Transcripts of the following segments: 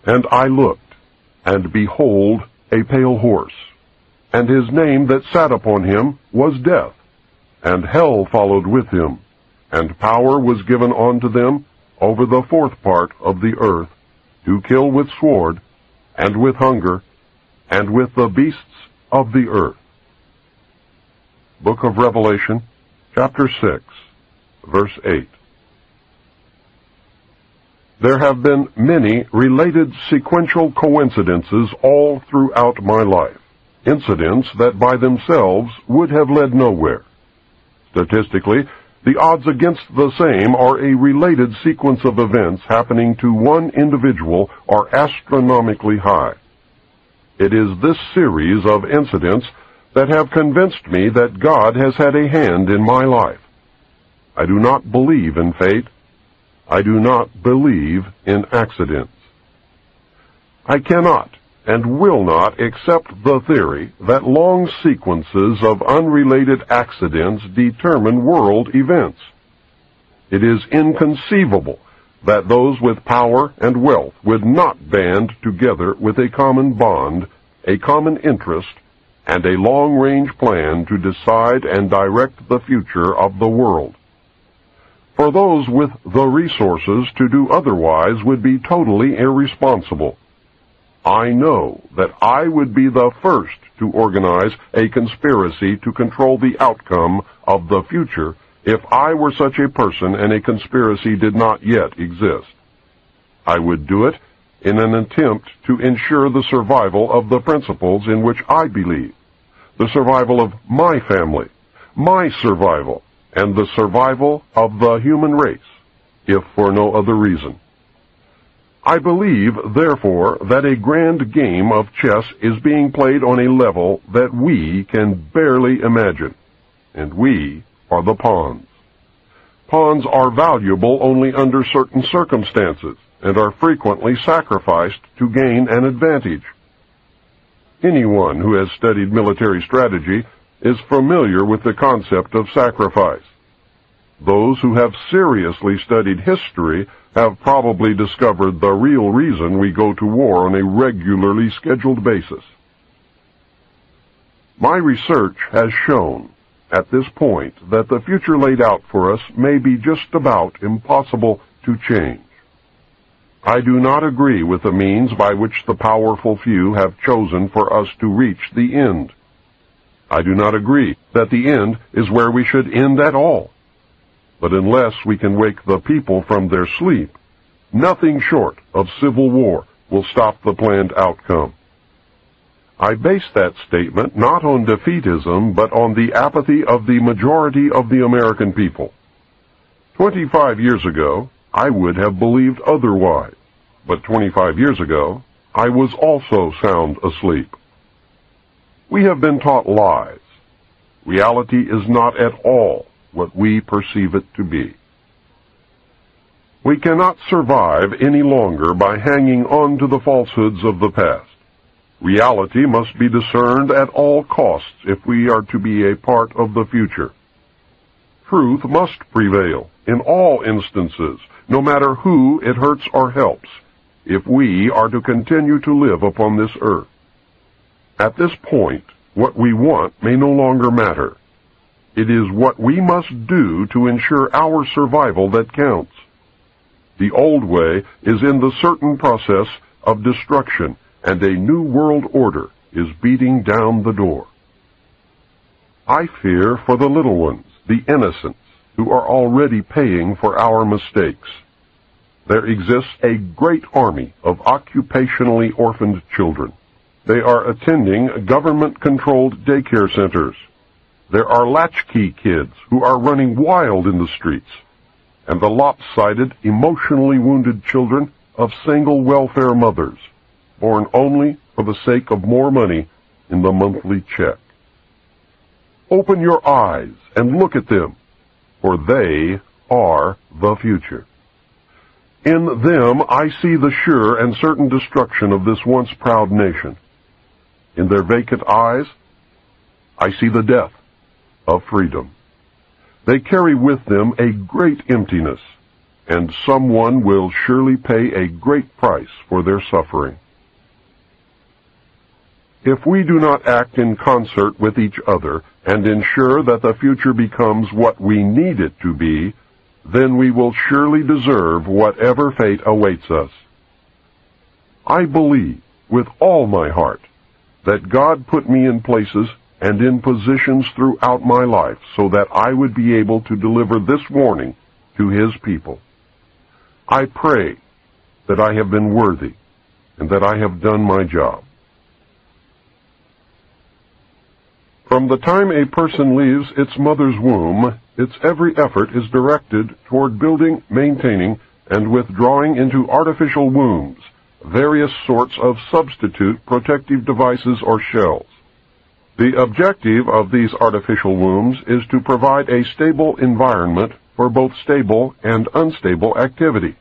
And I looked, and behold, a pale horse, and his name that sat upon him was Death, and hell followed with him, and power was given unto them over the fourth part of the earth, to kill with sword, and with hunger, and with the beasts of the earth. Book of Revelation, chapter 6, verse 8. There have been many related sequential coincidences all throughout my life, incidents that by themselves would have led nowhere. Statistically, the odds against the same or a related sequence of events happening to one individual are astronomically high. It is this series of incidents that have convinced me that God has had a hand in my life. I do not believe in fate. I do not believe in accidents. I cannot and will not accept the theory that long sequences of unrelated accidents determine world events. It is inconceivable that those with power and wealth would not band together with a common bond, a common interest, and a long-range plan to decide and direct the future of the world. For those with the resources to do otherwise would be totally irresponsible. I know that I would be the first to organize a conspiracy to control the outcome of the future if I were such a person and a conspiracy did not yet exist. I would do it in an attempt to ensure the survival of the principles in which I believe, the survival of my family, my survival, and the survival of the human race, if for no other reason. I believe, therefore, that a grand game of chess is being played on a level that we can barely imagine, and we are the pawns. Pawns are valuable only under certain circumstances, and are frequently sacrificed to gain an advantage. Anyone who has studied military strategy is familiar with the concept of sacrifice. Those who have seriously studied history have probably discovered the real reason we go to war on a regularly scheduled basis. My research has shown at this point that the future laid out for us may be just about impossible to change. I do not agree with the means by which the powerful few have chosen for us to reach the end. I do not agree that the end is where we should end at all. But unless we can wake the people from their sleep, nothing short of civil war will stop the planned outcome. I base that statement not on defeatism, but on the apathy of the majority of the American people. 25 years ago, I would have believed otherwise, but 25 years ago, I was also sound asleep. We have been taught lies. Reality is not at all what we perceive it to be. We cannot survive any longer by hanging on to the falsehoods of the past. Reality must be discerned at all costs if we are to be a part of the future. Truth must prevail in all instances, no matter who it hurts or helps, if we are to continue to live upon this earth. At this point, what we want may no longer matter. It is what we must do to ensure our survival that counts. The old way is in the certain process of destruction, and a new world order is beating down the door. I fear for the little ones, the innocents, who are already paying for our mistakes. There exists a great army of occupationally orphaned children. They are attending government-controlled daycare centers. There are latchkey kids who are running wild in the streets, and the lopsided, emotionally wounded children of single welfare mothers, born only for the sake of more money in the monthly check. Open your eyes and look at them, for they are the future. In them I see the sure and certain destruction of this once proud nation. In their vacant eyes, I see the death of freedom. They carry with them a great emptiness, and someone will surely pay a great price for their suffering. If we do not act in concert with each other and ensure that the future becomes what we need it to be, then we will surely deserve whatever fate awaits us. I believe with all my heart that God put me in places and in positions throughout my life so that I would be able to deliver this warning to His people. I pray that I have been worthy and that I have done my job. From the time a person leaves its mother's womb, its every effort is directed toward building, maintaining, and withdrawing into artificial wombs various sorts of substitute protective devices or shells. The objective of these artificial wombs is to provide a stable environment for both stable and unstable activity,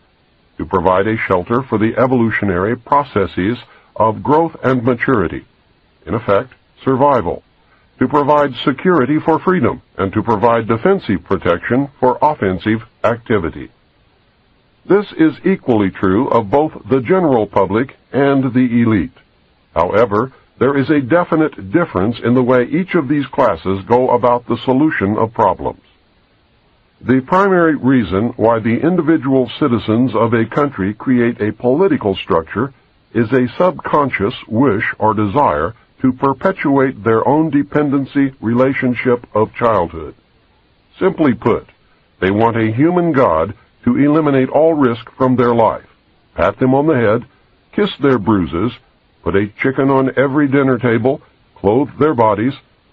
to provide a shelter for the evolutionary processes of growth and maturity, in effect, survival, to provide security for freedom, and to provide defensive protection for offensive activity. This is equally true of both the general public and the elite. However, there is a definite difference in the way each of these classes go about the solution of problems. The primary reason why the individual citizens of a country create a political structure is a subconscious wish or desire to perpetuate their own dependency relationship of childhood. Simply put, they want a human God to eliminate all risk from their life, pat them on the head, kiss their bruises, put a chicken on every dinner table, clothe their bodies,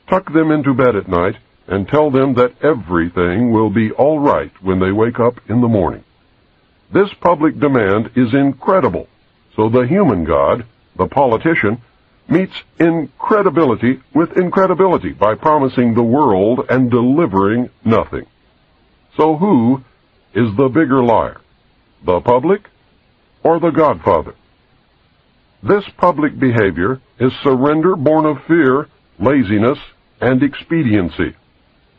tuck them into bed at night, and tell them that everything will be all right when they wake up in the morning. This public demand is incredible, so the human God, the politician, meets incredibility with incredibility by promising the world and delivering nothing. So who is the bigger liar, the public or the Godfather? This public behavior is surrender born of fear, laziness, and expediency.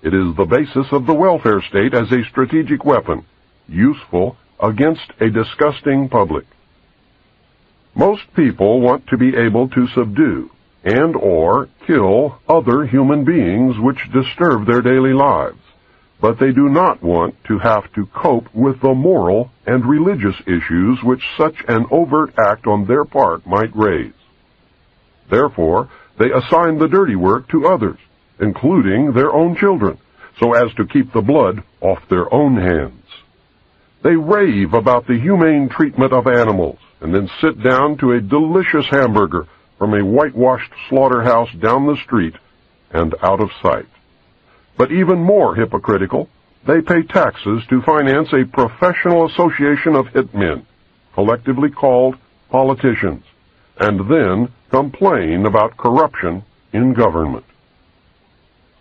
It is the basis of the welfare state as a strategic weapon, useful against a disgusting public. Most people want to be able to subdue and or kill other human beings which disturb their daily lives, but they do not want to have to cope with the moral and religious issues which such an overt act on their part might raise. Therefore, they assign the dirty work to others, including their own children, so as to keep the blood off their own hands. They rave about the humane treatment of animals, and then sit down to a delicious hamburger from a whitewashed slaughterhouse down the street and out of sight. But even more hypocritical, they pay taxes to finance a professional association of hitmen, collectively called politicians, and then complain about corruption in government.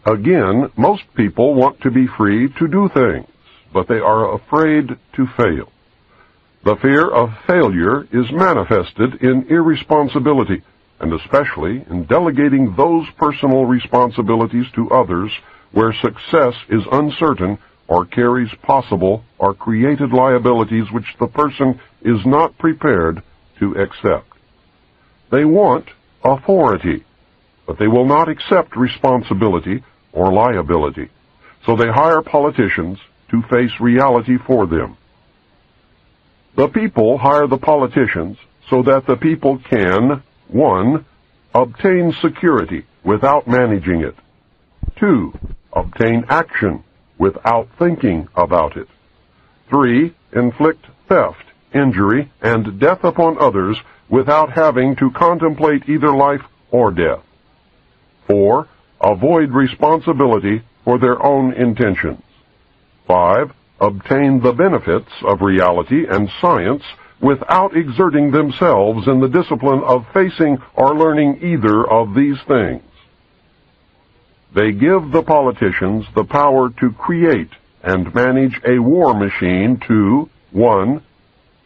Again, most people want to be free to do things, but they are afraid to fail. The fear of failure is manifested in irresponsibility, and especially in delegating those personal responsibilities to others where success is uncertain or carries possible or created liabilities which the person is not prepared to accept. They want authority, but they will not accept responsibility or liability, so they hire politicians to face reality for them. The people hire the politicians so that the people can, 1, obtain security without managing it, 2, obtain action without thinking about it, 3, inflict theft, injury, and death upon others without having to contemplate either life or death, 4, avoid responsibility for their own intentions, 5, obtain the benefits of reality and science without exerting themselves in the discipline of facing or learning either of these things. They give the politicians the power to create and manage a war machine to, 1,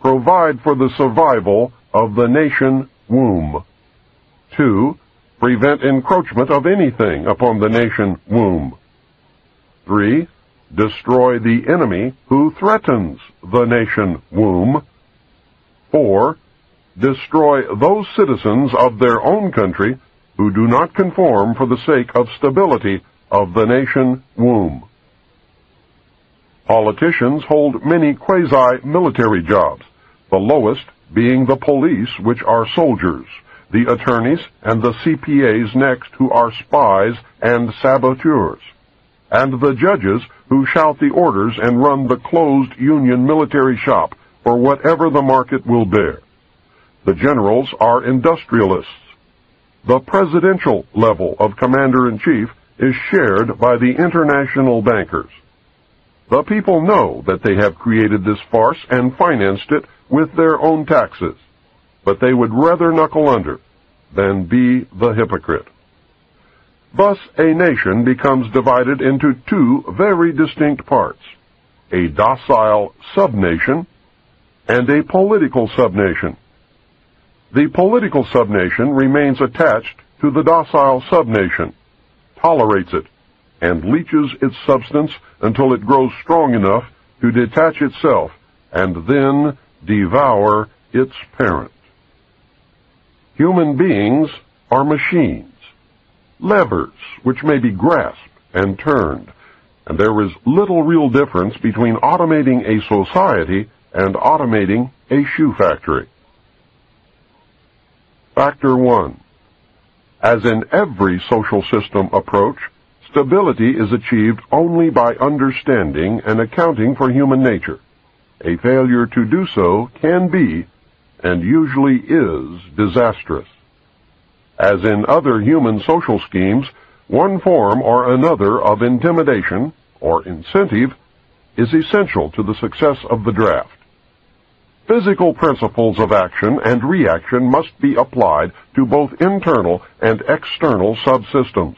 provide for the survival of the nation womb, 2, prevent encroachment of anything upon the nation womb, 3, Destroy the enemy who threatens the nation womb. 4. Destroy those citizens of their own country who do not conform for the sake of stability of the nation womb. Politicians hold many quasi-military jobs, the lowest being the police, which are soldiers, the attorneys and the CPAs next, who are spies and saboteurs, and the judges who shout the orders and run the closed union military shop for whatever the market will bear. The generals are industrialists. The presidential level of commander-in-chief is shared by the international bankers. The people know that they have created this farce and financed it with their own taxes, but they would rather knuckle under than be the hypocrite. Thus, a nation becomes divided into two very distinct parts, a docile subnation and a political subnation. The political subnation remains attached to the docile subnation, tolerates it, and leaches its substance until it grows strong enough to detach itself and then devour its parent. Human beings are machines, levers which may be grasped and turned, and there is little real difference between automating a society and automating a shoe factory. Factor 1. As in every social system approach, stability is achieved only by understanding and accounting for human nature. A failure to do so can be, and usually is, disastrous. As in other human social schemes, one form or another of intimidation or incentive is essential to the success of the draft. Physical principles of action and reaction must be applied to both internal and external subsystems.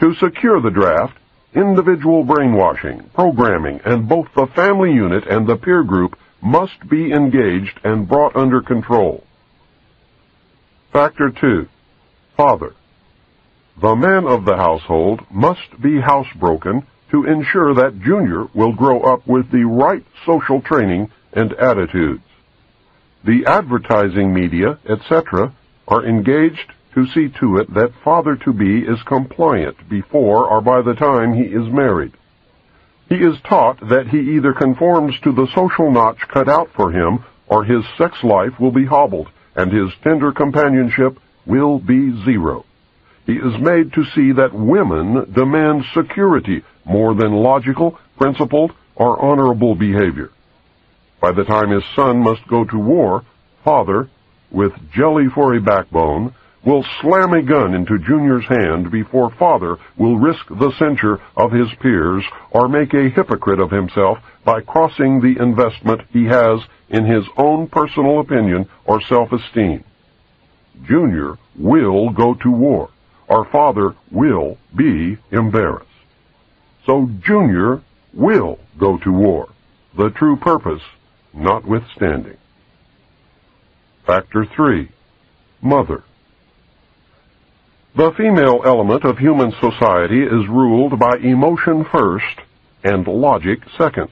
To secure the draft, individual brainwashing, programming, and both the family unit and the peer group must be engaged and brought under control. Factor 2. Father. The man of the household must be housebroken to ensure that Junior will grow up with the right social training and attitudes. The advertising media, etc., are engaged to see to it that father-to-be is compliant before or by the time he is married. He is taught that he either conforms to the social notch cut out for him, or his sex life will be hobbled, and his tender companionship will be zero. He is made to see that women demand security more than logical, principled, or honorable behavior. By the time his son must go to war, father, with jelly for a backbone, will slam a gun into Junior's hand before father will risk the censure of his peers or make a hypocrite of himself by crossing the investment he has in his own personal opinion or self-esteem. Junior will go to war, or father will be embarrassed. So Junior will go to war, the true purpose notwithstanding. Factor 3. Mother. The female element of human society is ruled by emotion first and logic second.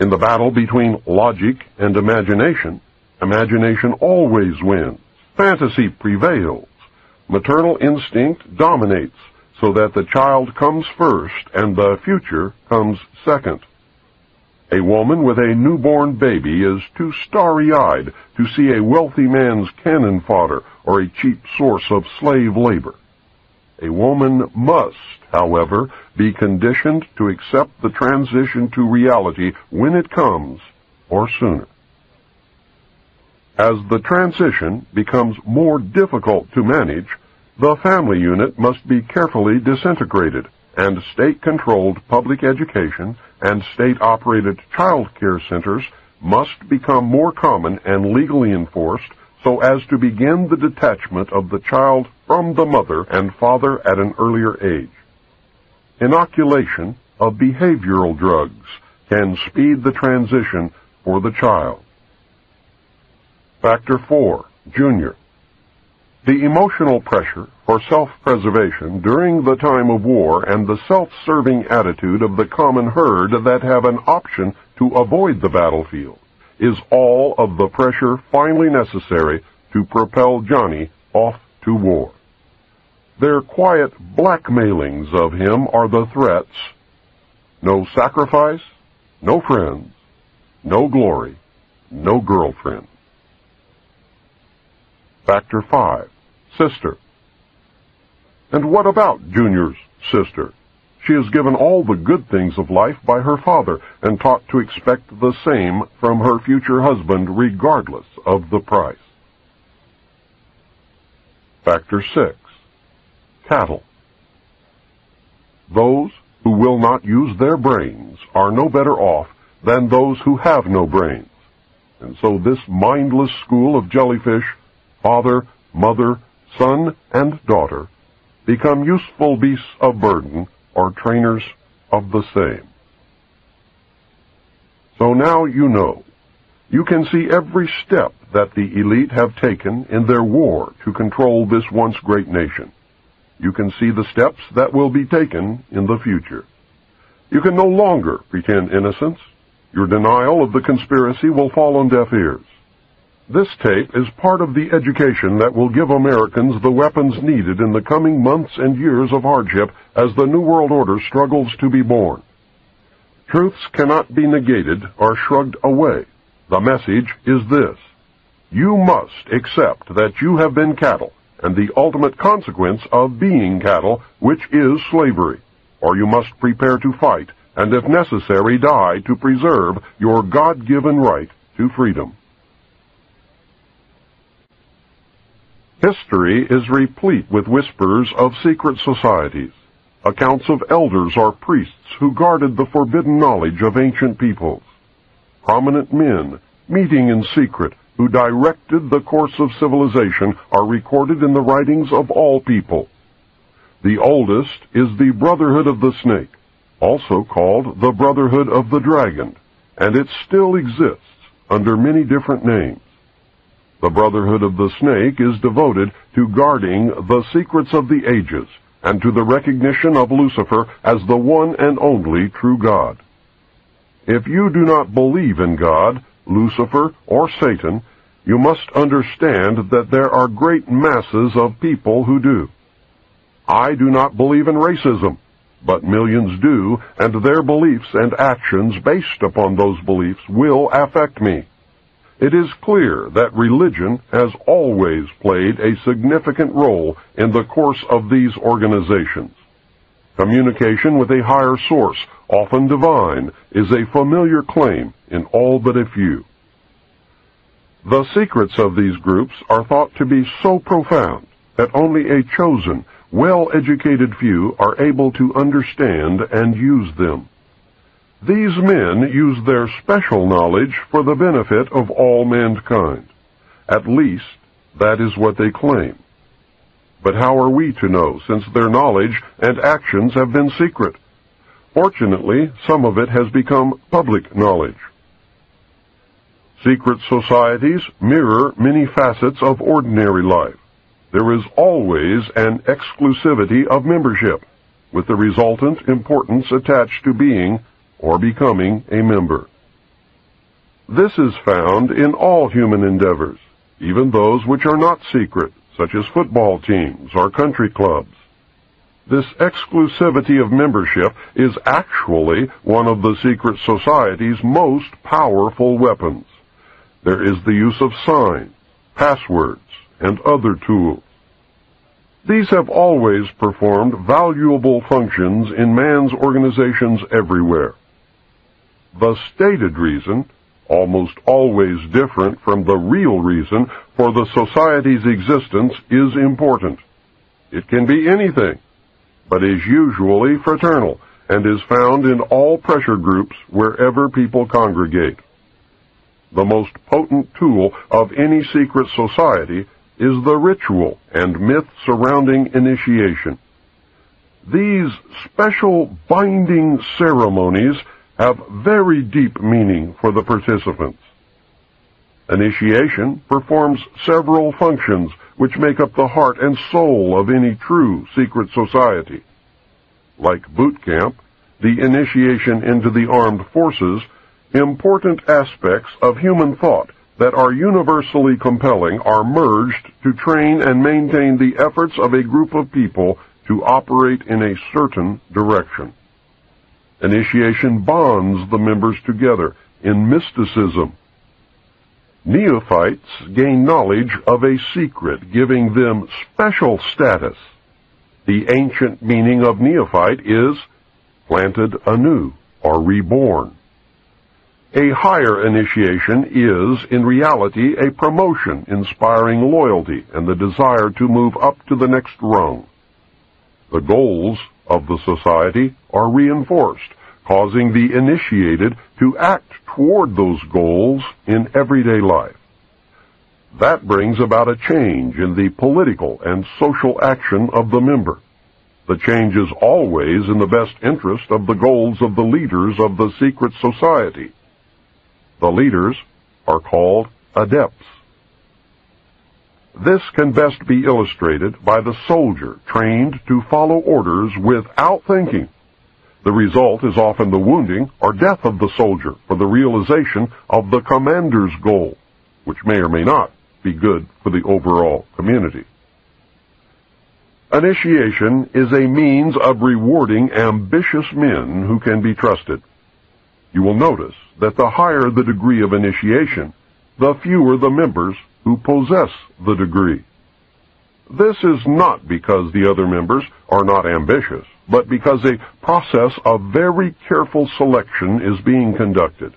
In the battle between logic and imagination, imagination always wins. Fantasy prevails. Maternal instinct dominates, so that the child comes first and the future comes second. A woman with a newborn baby is too starry-eyed to see a wealthy man's cannon fodder or a cheap source of slave labor. A woman must, however, be conditioned to accept the transition to reality when it comes, or sooner. As the transition becomes more difficult to manage, the family unit must be carefully disintegrated, and state-controlled public education and state-operated child care centers must become more common and legally enforced so as to begin the detachment of the child from the mother and father at an earlier age. Inoculation of behavioral drugs can speed the transition for the child. Factor 4. Junior. The emotional pressure for self-preservation during the time of war and the self-serving attitude of the common herd that have an option to avoid the battlefield is all of the pressure finally necessary to propel Johnny off to war. Their quiet blackmailings of him are the threats: no sacrifice, no friends, no glory, no girlfriend. Factor 5. Sister. And what about Junior's sister? She is given all the good things of life by her father and taught to expect the same from her future husband regardless of the price. Factor 6. Cattle. Those who will not use their brains are no better off than those who have no brains. And so this mindless school of jellyfish, father, mother, son, and daughter, become useful beasts of burden or trainers of the same. So now you know. You can see every step that the elite have taken in their war to control this once great nation. You can see the steps that will be taken in the future. You can no longer pretend innocence. Your denial of the conspiracy will fall on deaf ears. This tape is part of the education that will give Americans the weapons needed in the coming months and years of hardship as the New World Order struggles to be born. Truths cannot be negated or shrugged away. The message is this: you must accept that you have been cattle, and the ultimate consequence of being cattle, which is slavery, or you must prepare to fight, and if necessary die to preserve your God-given right to freedom. History is replete with whispers of secret societies, accounts of elders or priests who guarded the forbidden knowledge of ancient peoples. Prominent men, meeting in secret, who directed the course of civilization are recorded in the writings of all people. The oldest is the Brotherhood of the Snake, also called the Brotherhood of the Dragon, and it still exists under many different names. The Brotherhood of the Snake is devoted to guarding the secrets of the ages and to the recognition of Lucifer as the one and only true God. If you do not believe in God, Lucifer, or Satan, you must understand that there are great masses of people who do. I do not believe in racism, but millions do, and their beliefs and actions based upon those beliefs will affect me. It is clear that religion has always played a significant role in the course of these organizations. Communication with a higher source, often divine, is a familiar claim in all but a few. The secrets of these groups are thought to be so profound that only a chosen, well-educated few are able to understand and use them. These men use their special knowledge for the benefit of all mankind. At least, that is what they claim. But how are we to know, since their knowledge and actions have been secret? Fortunately, some of it has become public knowledge. Secret societies mirror many facets of ordinary life. There is always an exclusivity of membership, with the resultant importance attached to being or becoming a member. This is found in all human endeavors, even those which are not secret, such as football teams or country clubs. This exclusivity of membership is actually one of the secret society's most powerful weapons. There is the use of signs, passwords, and other tools. These have always performed valuable functions in man's organizations everywhere. The stated reason, almost always different from the real reason for the society's existence, is important. It can be anything, but is usually fraternal and is found in all pressure groups wherever people congregate. The most potent tool of any secret society is the ritual and myth surrounding initiation. These special binding ceremonies have very deep meaning for the participants. Initiation performs several functions which make up the heart and soul of any true secret society. Like boot camp, the initiation into the armed forces, important aspects of human thought that are universally compelling are merged to train and maintain the efforts of a group of people to operate in a certain direction. Initiation bonds the members together in mysticism. Neophytes gain knowledge of a secret, giving them special status. The ancient meaning of neophyte is planted anew or reborn. A higher initiation is, in reality, a promotion inspiring loyalty and the desire to move up to the next rung. The goals of the society are reinforced, causing the initiated to act toward those goals in everyday life. That brings about a change in the political and social action of the member. The change is always in the best interest of the goals of the leaders of the secret society. The leaders are called adepts. This can best be illustrated by the soldier trained to follow orders without thinking. The result is often the wounding or death of the soldier for the realization of the commander's goal, which may or may not be good for the overall community. Initiation is a means of rewarding ambitious men who can be trusted. You will notice that the higher the degree of initiation, the fewer the members who possess the degree. This is not because the other members are not ambitious, but because a process of very careful selection is being conducted.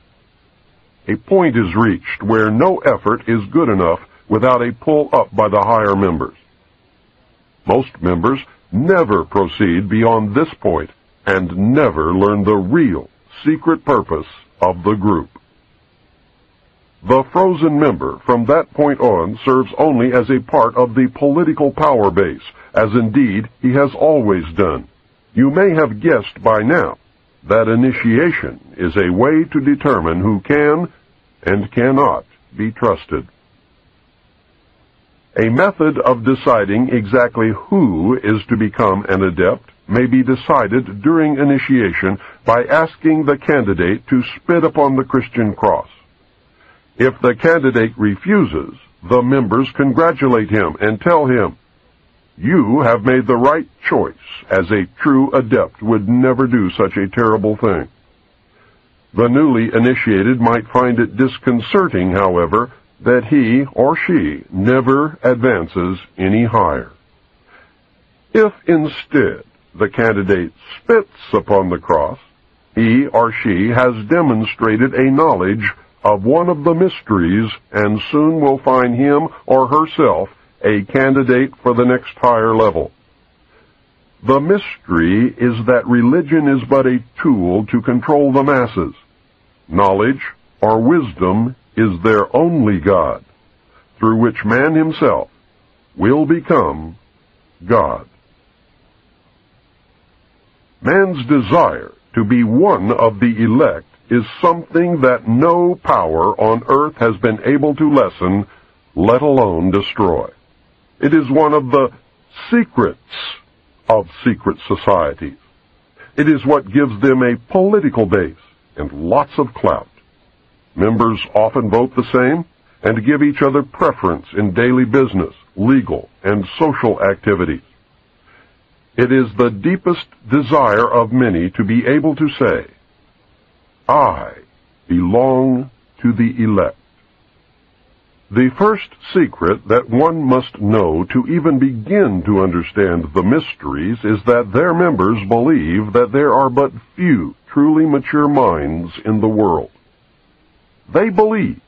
A point is reached where no effort is good enough without a pull up by the higher members. Most members never proceed beyond this point and never learn the real secret purpose of the group. The frozen member from that point on serves only as a part of the political power base, as indeed he has always done. You may have guessed by now that initiation is a way to determine who can and cannot be trusted. A method of deciding exactly who is to become an adept may be decided during initiation by asking the candidate to spit upon the Christian cross. If the candidate refuses, the members congratulate him and tell him, "You have made the right choice, as a true adept would never do such a terrible thing." The newly initiated might find it disconcerting, however, that he or she never advances any higher. If instead the candidate spits upon the cross, he or she has demonstrated a knowledge of one of the mysteries and soon will find him or herself a candidate for the next higher level. The mystery is that religion is but a tool to control the masses. Knowledge or wisdom is their only God, through which man himself will become God. Man's desire to be one of the elect is something that no power on earth has been able to lessen, let alone destroy. It is one of the secrets of secret societies. It is what gives them a political base and lots of clout. Members often vote the same and give each other preference in daily business, legal, and social activities. It is the deepest desire of many to be able to say, "I belong to the elect." The first secret that one must know to even begin to understand the mysteries is that their members believe that there are but few truly mature minds in the world. They believe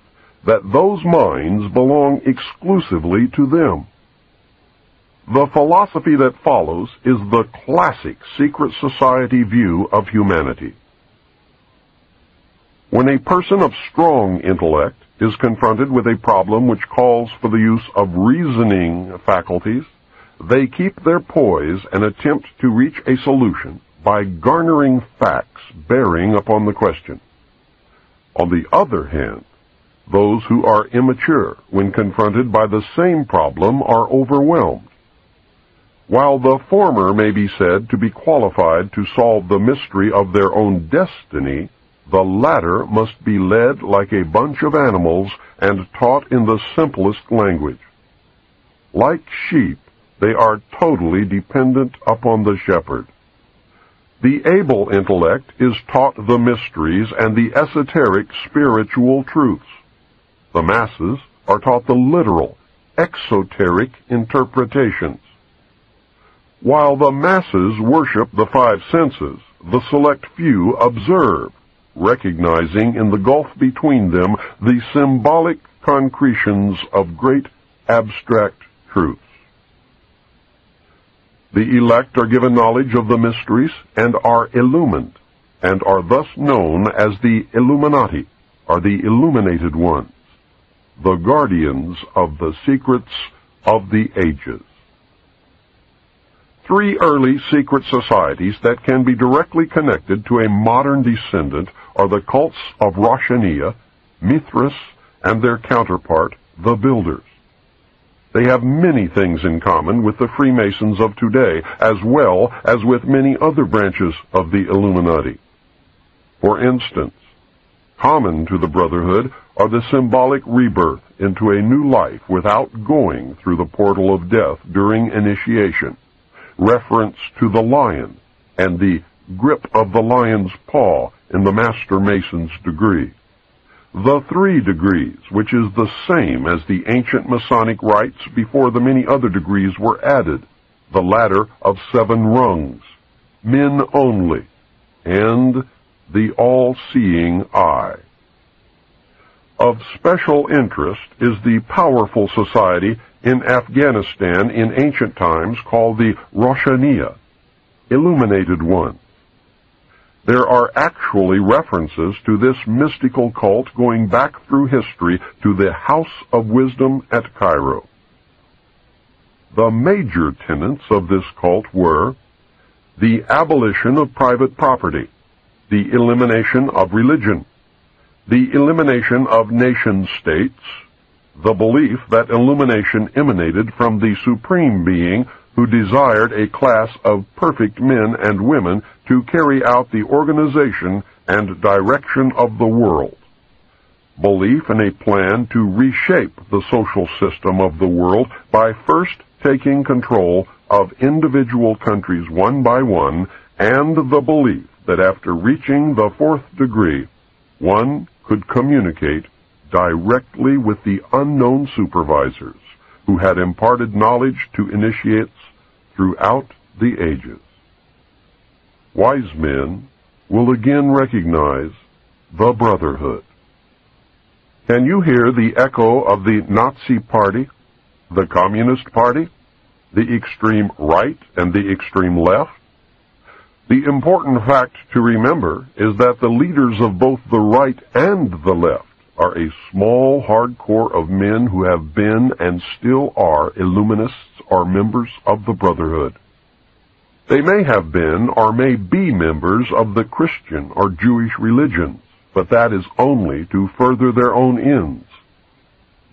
that those minds belong exclusively to them. The philosophy that follows is the classic secret society view of humanity. When a person of strong intellect is confronted with a problem which calls for the use of reasoning faculties, they keep their poise and attempt to reach a solution by garnering facts bearing upon the question. On the other hand, Those who are immature, when confronted by the same problem, are overwhelmed. While the former may be said to be qualified to solve the mystery of their own destiny, the latter must be led like a bunch of animals and taught in the simplest language. Like sheep, they are totally dependent upon the shepherd. The able intellect is taught the mysteries and the esoteric spiritual truths. The masses are taught the literal, exoteric interpretations. While the masses worship the five senses, the select few observe, recognizing in the gulf between them the symbolic concretions of great abstract truths. The elect are given knowledge of the mysteries and are illumined, and are thus known as the Illuminati, or the illuminated ones, the guardians of the secrets of the ages. Three early secret societies that can be directly connected to a modern descendant are the cults of Roshaniya, Mithras, and their counterpart, the Builders. They have many things in common with the Freemasons of today, as well as with many other branches of the Illuminati. For instance, common to the Brotherhood are the symbolic rebirth into a new life without going through the portal of death during initiation, reference to the lion, and the grip of the lion's paw in the Master Mason's degree. The 3 degrees, which is the same as the ancient Masonic rites before the many other degrees were added, the ladder of 7 rungs, men only, and the all-seeing eye. Of special interest is the powerful society in Afghanistan in ancient times called the Roshaniya, Illuminated Ones. There are actually references to this mystical cult going back through history to the House of Wisdom at Cairo. The major tenets of this cult were the abolition of private property, the elimination of religion, the elimination of nation-states, the belief that illumination emanated from the Supreme Being who desired a class of perfect men and women to carry out the organization and direction of the world. Belief in a plan to reshape the social system of the world by first taking control of individual countries one by one, and the belief that after reaching the 4th degree, one could communicate directly with the unknown supervisors who had imparted knowledge to initiates throughout the ages. Wise men will again recognize the Brotherhood. Can you hear the echo of the Nazi Party, the Communist Party, the extreme right and the extreme left? The important fact to remember is that the leaders of both the right and the left are a small, hard core of men who have been and still are Illuminists or members of the Brotherhood. They may have been or may be members of the Christian or Jewish religions, but that is only to further their own ends.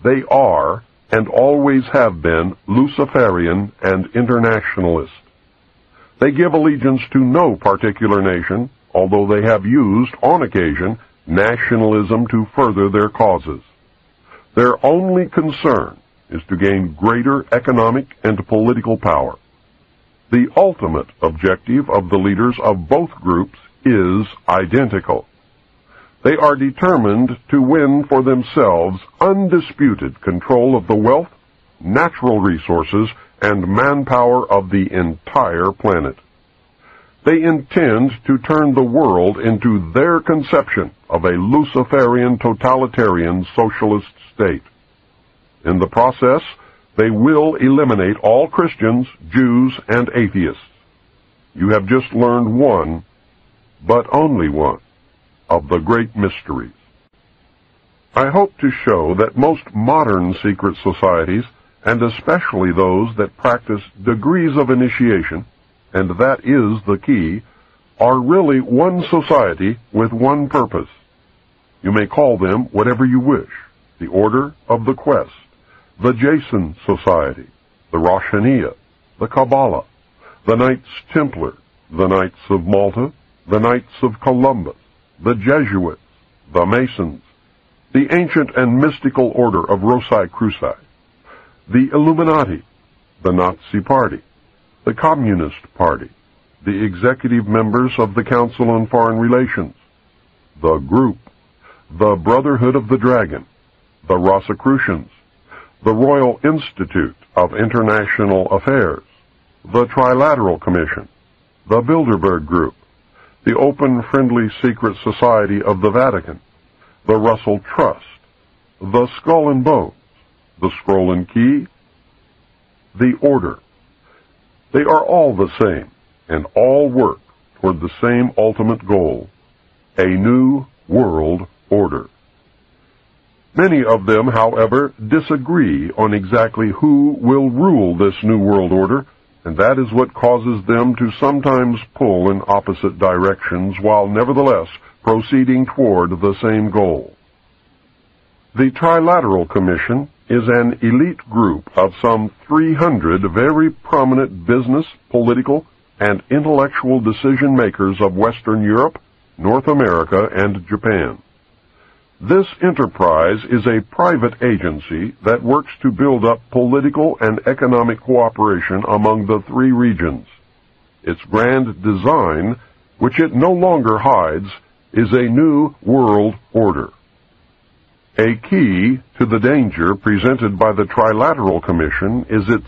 They are, and always have been, Luciferian and internationalist. They give allegiance to no particular nation, although they have used, on occasion, nationalism to further their causes. Their only concern is to gain greater economic and political power. The ultimate objective of the leaders of both groups is identical. They are determined to win for themselves undisputed control of the wealth, natural resources, and manpower of the entire planet. They intend to turn the world into their conception of a Luciferian totalitarian socialist state. In the process, they will eliminate all Christians, Jews, and atheists. You have just learned one, but only one, of the great mysteries. I hope to show that most modern secret societies, and especially those that practice degrees of initiation, and that is the key, are really one society with one purpose. You may call them whatever you wish, the Order of the Quest, the Jason Society, the Roshaniya, the Kabbalah, the Knights Templar, the Knights of Malta, the Knights of Columbus, the Jesuits, the Masons, the ancient and mystical order of Rosicruci, the Illuminati, the Nazi Party, the Communist Party, the executive members of the Council on Foreign Relations, the Group, the Brotherhood of the Dragon, the Rosicrucians, the Royal Institute of International Affairs, the Trilateral Commission, the Bilderberg Group, the Open Friendly Secret Society of the Vatican, the Russell Trust, the Skull and Bones, the Scroll and Key, the Order. They are all the same, and all work toward the same ultimate goal, a new world order. Many of them, however, disagree on exactly who will rule this new world order, and that is what causes them to sometimes pull in opposite directions while nevertheless proceeding toward the same goal. The Trilateral Commission is an elite group of some 300 very prominent business, political, and intellectual decision-makers of Western Europe, North America, and Japan. This enterprise is a private agency that works to build up political and economic cooperation among the three regions. Its grand design, which it no longer hides, is a new world order. A key to the danger presented by the Trilateral Commission is its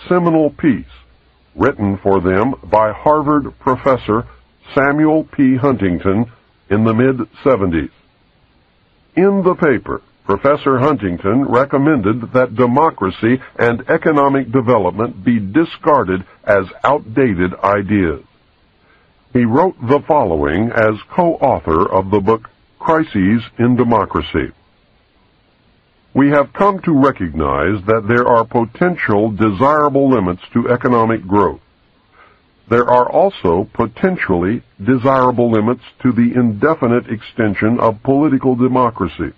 seminal piece, written for them by Harvard professor Samuel P. Huntington in the mid-'70s. In the paper, Professor Huntington recommended that democracy and economic development be discarded as outdated ideas. He wrote the following as co-author of the book Crises in Democracy. We have come to recognize that there are potential desirable limits to economic growth. There are also potentially desirable limits to the indefinite extension of political democracy.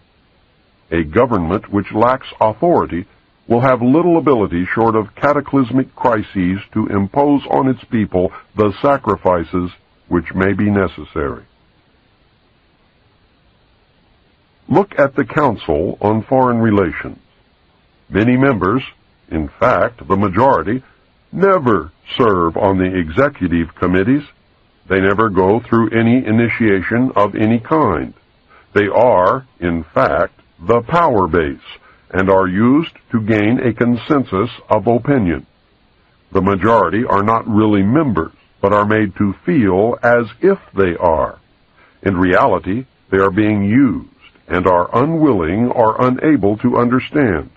A government which lacks authority will have little ability short of cataclysmic crises to impose on its people the sacrifices which may be necessary. Look at the Council on Foreign Relations. Many members, in fact the majority, never serve on the executive committees. They never go through any initiation of any kind. They are, in fact, the power base, and are used to gain a consensus of opinion. The majority are not really members, but are made to feel as if they are. In reality, they are being used, and are unwilling or unable to understand.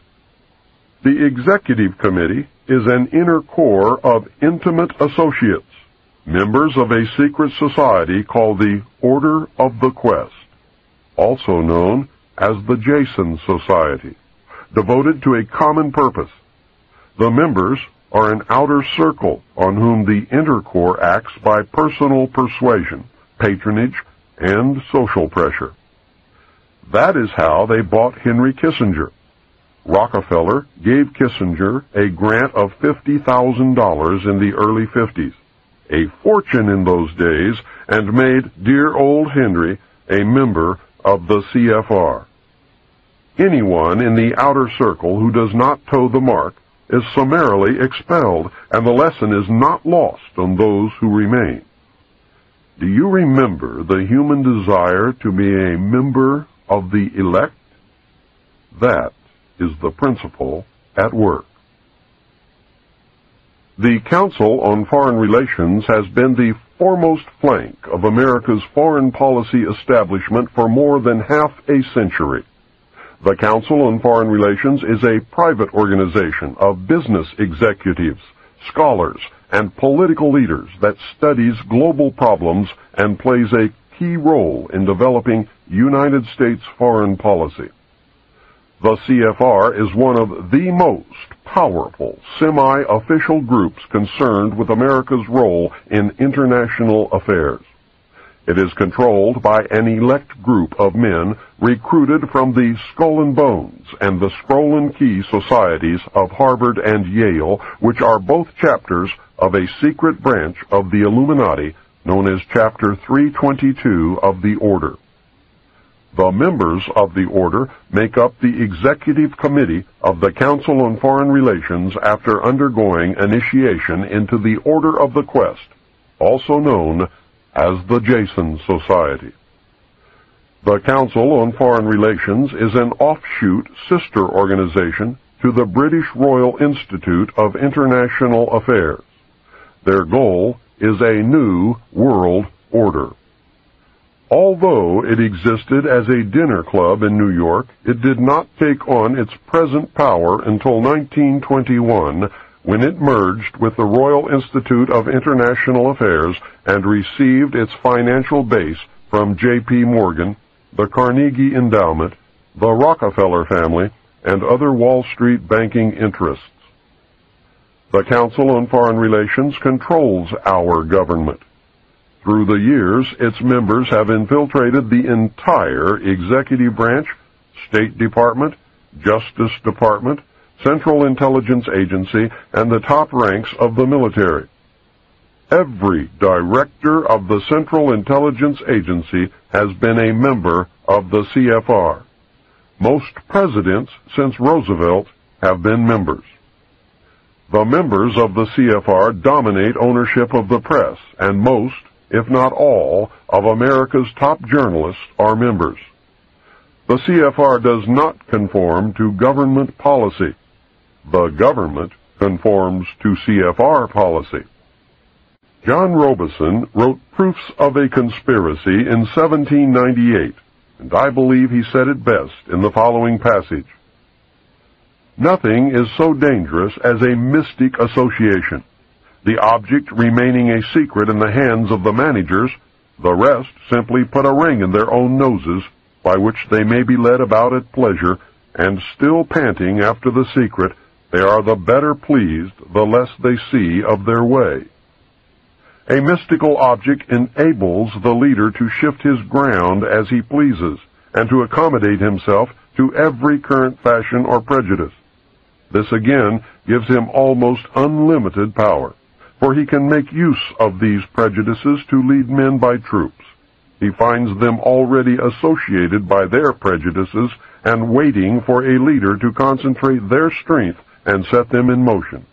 The Executive Committee is an inner core of intimate associates, members of a secret society called the Order of the Quest, also known as the Jason Society, devoted to a common purpose. The members are an outer circle on whom the inner core acts by personal persuasion, patronage, and social pressure. That is how they bought Henry Kissinger. Rockefeller gave Kissinger a grant of $50,000 in the early 50s, a fortune in those days, and made dear old Henry a member of the CFR. Anyone in the outer circle who does not toe the mark is summarily expelled, and the lesson is not lost on those who remain. Do you remember the human desire to be a member of the elect? That is the principle at work. The Council on Foreign Relations has been the foremost flank of America's foreign policy establishment for more than half a century. The Council on Foreign Relations is a private organization of business executives, scholars, and political leaders that studies global problems and plays a key role in developing United States foreign policy. The CFR is one of the most powerful semi-official groups concerned with America's role in international affairs. It is controlled by an elect group of men recruited from the Skull and Bones and the Scroll and Key societies of Harvard and Yale, which are both chapters of a secret branch of the Illuminati known as Chapter 322 of the Order. The members of the Order make up the Executive Committee of the Council on Foreign Relations after undergoing initiation into the Order of the Quest, also known as the Jason Society. The Council on Foreign Relations is an offshoot sister organization to the British Royal Institute of International Affairs. Their goal is a new world order. Although it existed as a dinner club in New York, it did not take on its present power until 1921, when it merged with the Royal Institute of International Affairs and received its financial base from J.P. Morgan, the Carnegie Endowment, the Rockefeller family, and other Wall Street banking interests. The Council on Foreign Relations controls our government. Through the years, its members have infiltrated the entire executive branch, State Department, Justice Department, Central Intelligence Agency, and the top ranks of the military. Every director of the Central Intelligence Agency has been a member of the CFR. Most presidents since Roosevelt have been members. The members of the CFR dominate ownership of the press, and most, if not all, of America's top journalists are members. The CFR does not conform to government policy. The government conforms to CFR policy. John Robeson wrote Proofs of a Conspiracy in 1798, and I believe he said it best in the following passage. Nothing is so dangerous as a mystic association, the object remaining a secret in the hands of the managers, the rest simply put a ring in their own noses, by which they may be led about at pleasure, and still panting after the secret, they are the better pleased the less they see of their way. A mystical object enables the leader to shift his ground as he pleases, and to accommodate himself to every current fashion or prejudice. This again gives him almost unlimited power, for he can make use of these prejudices to lead men by troops. He finds them already associated by their prejudices and waiting for a leader to concentrate their strength and set them in motion.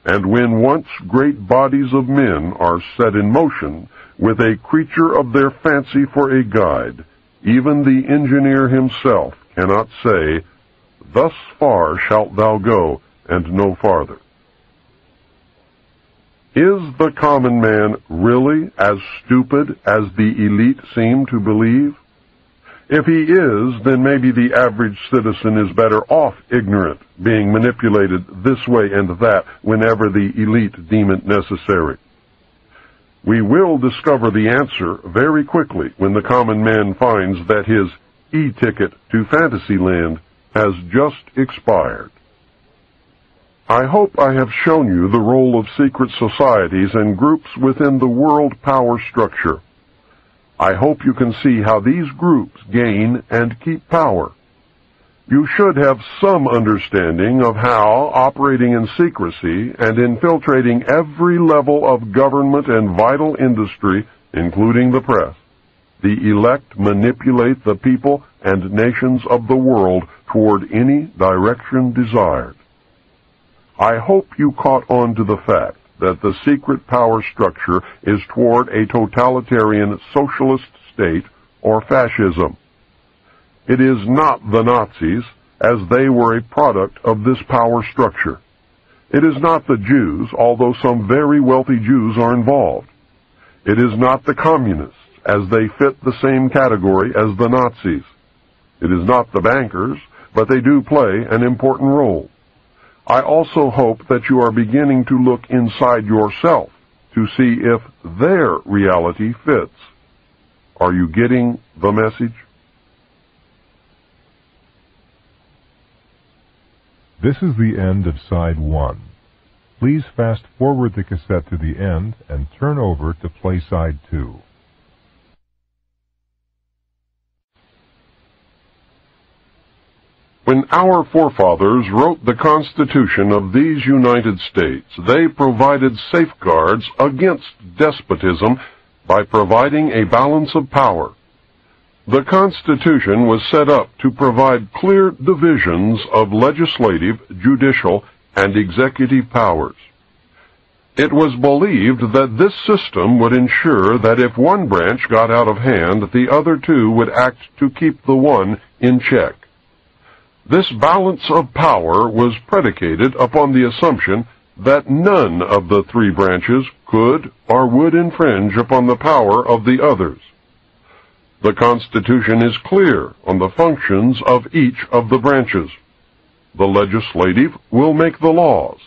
And when once great bodies of men are set in motion, with a creature of their fancy for a guide, even the engineer himself cannot say, "Thus far shalt thou go, and no farther." Is the common man really as stupid as the elite seem to believe? If he is, then maybe the average citizen is better off ignorant, being manipulated this way and that whenever the elite deem it necessary. We will discover the answer very quickly when the common man finds that his e-ticket to Fantasyland has just expired. I hope I have shown you the role of secret societies and groups within the world power structure. I hope you can see how these groups gain and keep power. You should have some understanding of how, operating in secrecy and infiltrating every level of government and vital industry, including the press, the elect manipulate the people and nations of the world toward any direction desired. I hope you caught on to the fact that the secret power structure is toward a totalitarian socialist state or fascism. It is not the Nazis, as they were a product of this power structure. It is not the Jews, although some very wealthy Jews are involved. It is not the communists, as they fit the same category as the Nazis. It is not the bankers, but they do play an important role. I also hope that you are beginning to look inside yourself to see if their reality fits. Are you getting the message? This is the end of Side 1. Please fast forward the cassette to the end and turn over to play Side 2. When our forefathers wrote the Constitution of these United States, they provided safeguards against despotism by providing a balance of power. The Constitution was set up to provide clear divisions of legislative, judicial, and executive powers. It was believed that this system would ensure that if one branch got out of hand, the other two would act to keep the one in check. This balance of power was predicated upon the assumption that none of the three branches could or would infringe upon the power of the others. The Constitution is clear on the functions of each of the branches. The legislative will make the laws.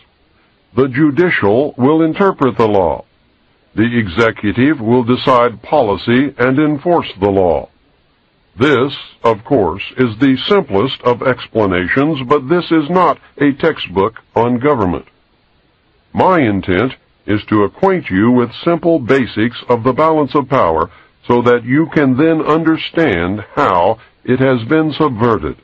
The judicial will interpret the law. The executive will decide policy and enforce the law. This, of course, is the simplest of explanations, but this is not a textbook on government. My intent is to acquaint you with simple basics of the balance of power so that you can then understand how it has been subverted.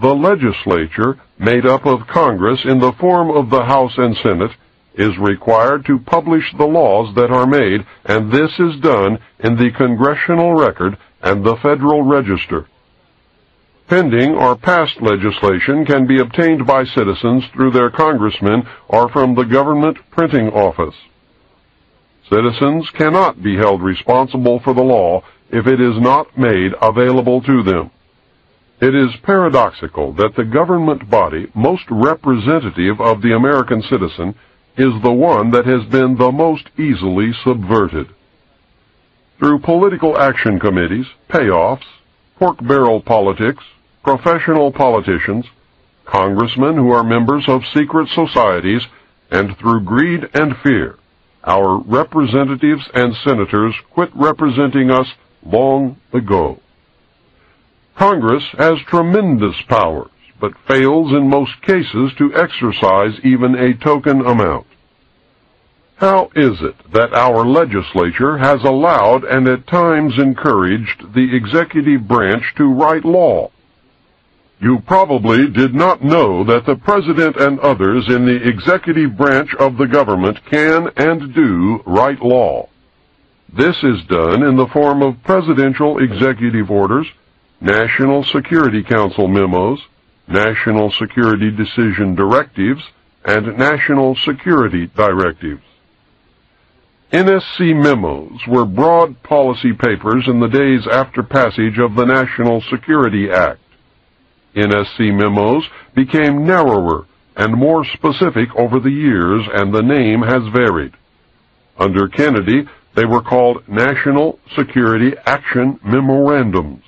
The legislature, made up of Congress in the form of the House and Senate, is required to publish the laws that are made, and this is done in the Congressional Record and the Federal Register. Pending or past legislation can be obtained by citizens through their congressmen or from the government printing office. Citizens cannot be held responsible for the law if it is not made available to them. It is paradoxical that the government body most representative of the American citizen is the one that has been the most easily subverted. Through political action committees, payoffs, pork barrel politics, professional politicians, congressmen who are members of secret societies, and through greed and fear, our representatives and senators quit representing us long ago. Congress has tremendous powers, but fails in most cases to exercise even a token amount. How is it that our legislature has allowed and at times encouraged the executive branch to write law? You probably did not know that the President and others in the executive branch of the government can and do write law. This is done in the form of presidential executive orders, National Security Council memos, National Security Decision directives, and National Security directives. NSC memos were broad policy papers in the days after passage of the National Security Act. NSC memos became narrower and more specific over the years, and the name has varied. Under Kennedy, they were called National Security Action Memorandums.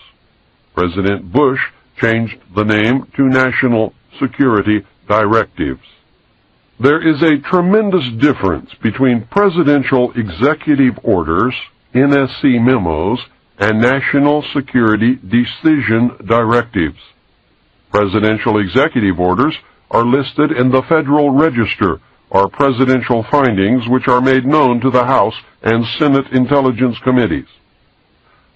President Bush changed the name to National Security Directives. There is a tremendous difference between presidential executive orders, NSC memos, and National Security Decision directives. Presidential executive orders are listed in the Federal Register, or presidential findings which are made known to the House and Senate Intelligence Committees.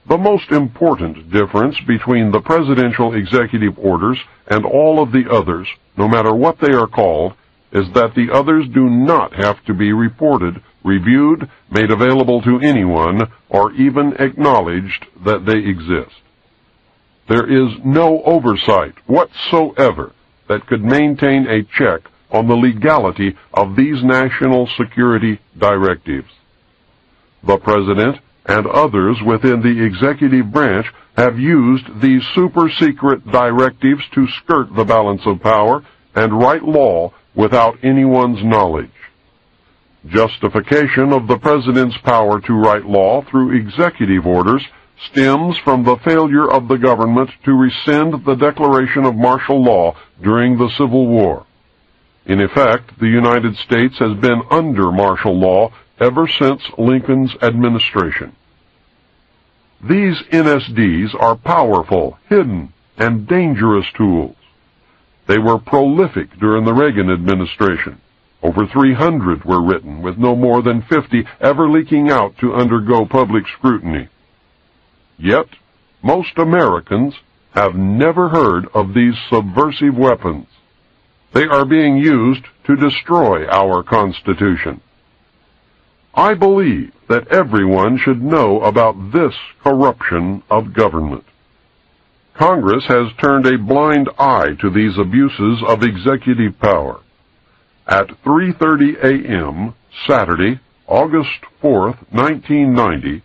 The most important difference between the presidential executive orders and all of the others, no matter what they are called, is that the others do not have to be reported, reviewed, made available to anyone, or even acknowledged that they exist. There is no oversight whatsoever that could maintain a check on the legality of these national security directives. The President and others within the executive branch have used these super-secret directives to skirt the balance of power and write law without anyone's knowledge. Justification of the President's power to write law through executive orders stems from the failure of the government to rescind the declaration of martial law during the Civil War. In effect, the United States has been under martial law ever since Lincoln's administration. These NSDs are powerful, hidden, and dangerous tools. They were prolific during the Reagan administration. Over 300 were written, with no more than 50 ever leaking out to undergo public scrutiny. Yet, most Americans have never heard of these subversive weapons. They are being used to destroy our Constitution. I believe that everyone should know about this corruption of government. Congress has turned a blind eye to these abuses of executive power. At 3:30 a.m. Saturday, August 4th, 1990,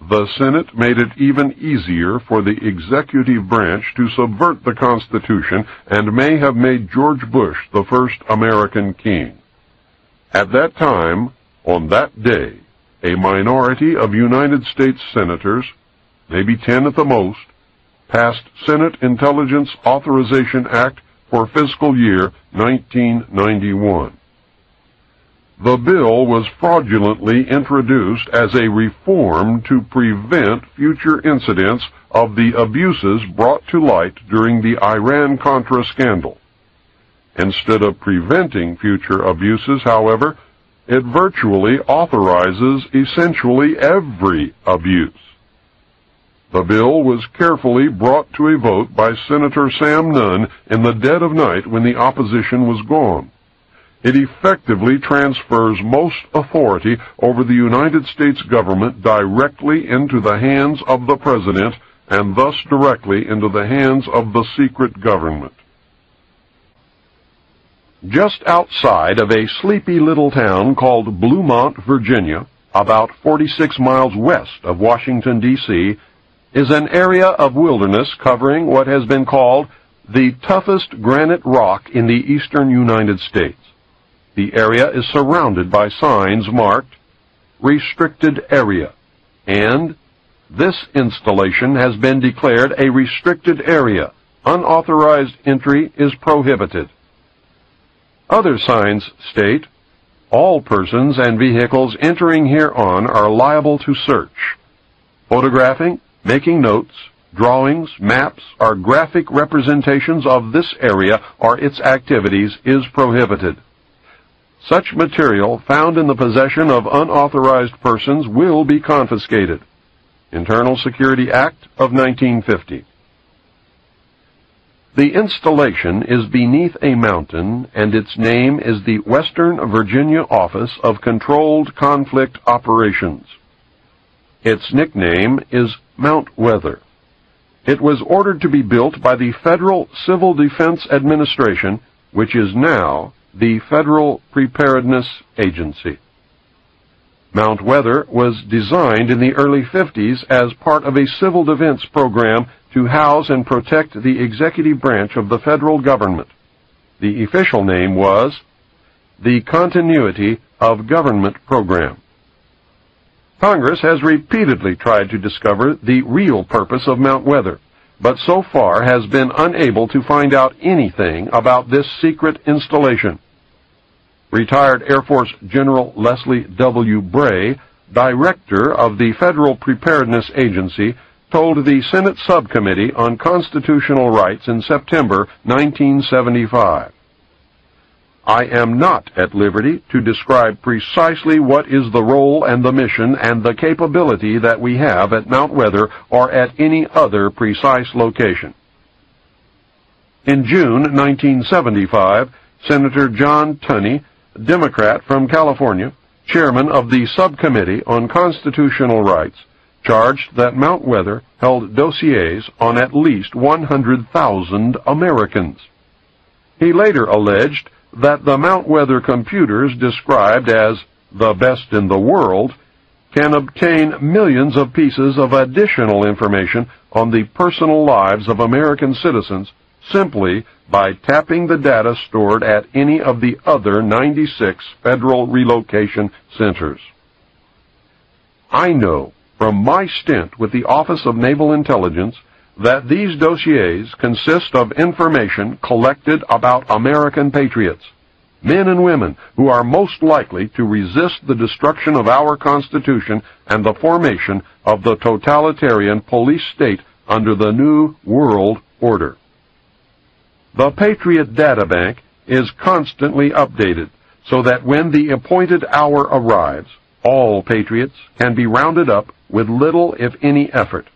the Senate made it even easier for the executive branch to subvert the Constitution and may have made George Bush the first American king. At that time, on that day, a minority of United States senators, maybe 10 at the most, passed Senate Intelligence Authorization Act for fiscal year 1991. The bill was fraudulently introduced as a reform to prevent future incidents of the abuses brought to light during the Iran-Contra scandal. Instead of preventing future abuses, however, it virtually authorizes essentially every abuse. The bill was carefully brought to a vote by Senator Sam Nunn in the dead of night when the opposition was gone. It effectively transfers most authority over the United States government directly into the hands of the President and thus directly into the hands of the secret government. Just outside of a sleepy little town called Bluemont, Virginia, about 46 miles west of Washington, D.C., is an area of wilderness covering what has been called the toughest granite rock in the eastern United States. The area is surrounded by signs marked Restricted Area, and this installation has been declared a restricted area. Unauthorized entry is prohibited. Other signs state, all persons and vehicles entering hereon are liable to search. Photographing, making notes, drawings, maps, or graphic representations of this area or its activities is prohibited. Such material found in the possession of unauthorized persons will be confiscated. Internal Security Act of 1950. The installation is beneath a mountain, and its name is the Western Virginia Office of Controlled Conflict Operations. Its nickname is Mount Weather. It was ordered to be built by the Federal Civil Defense Administration, which is now the Federal Preparedness Agency. Mount Weather was designed in the early 50s as part of a civil defense program to house and protect the executive branch of the federal government. The official name was the Continuity of Government Program. Congress has repeatedly tried to discover the real purpose of Mount Weather, but so far has been unable to find out anything about this secret installation. Retired Air Force General Leslie W. Bray, director of the Federal Preparedness Agency, told the Senate Subcommittee on Constitutional Rights in September 1975, I am not at liberty to describe precisely what is the role and the mission and the capability that we have at Mount Weather or at any other precise location. In June 1975, Senator John Tunney, Democrat from California, chairman of the Subcommittee on Constitutional Rights, charged that Mount Weather held dossiers on at least 100,000 Americans. He later alleged that the Mount Weather computers, described as the best in the world, can obtain millions of pieces of additional information on the personal lives of American citizens simply by tapping the data stored at any of the other 96 federal relocation centers. I know from my stint with the Office of Naval Intelligence that these dossiers consist of information collected about American patriots, men and women who are most likely to resist the destruction of our Constitution and the formation of the totalitarian police state under the New World Order. The Patriot Data Bank is constantly updated so that when the appointed hour arrives, all patriots can be rounded up with little, if any, effort.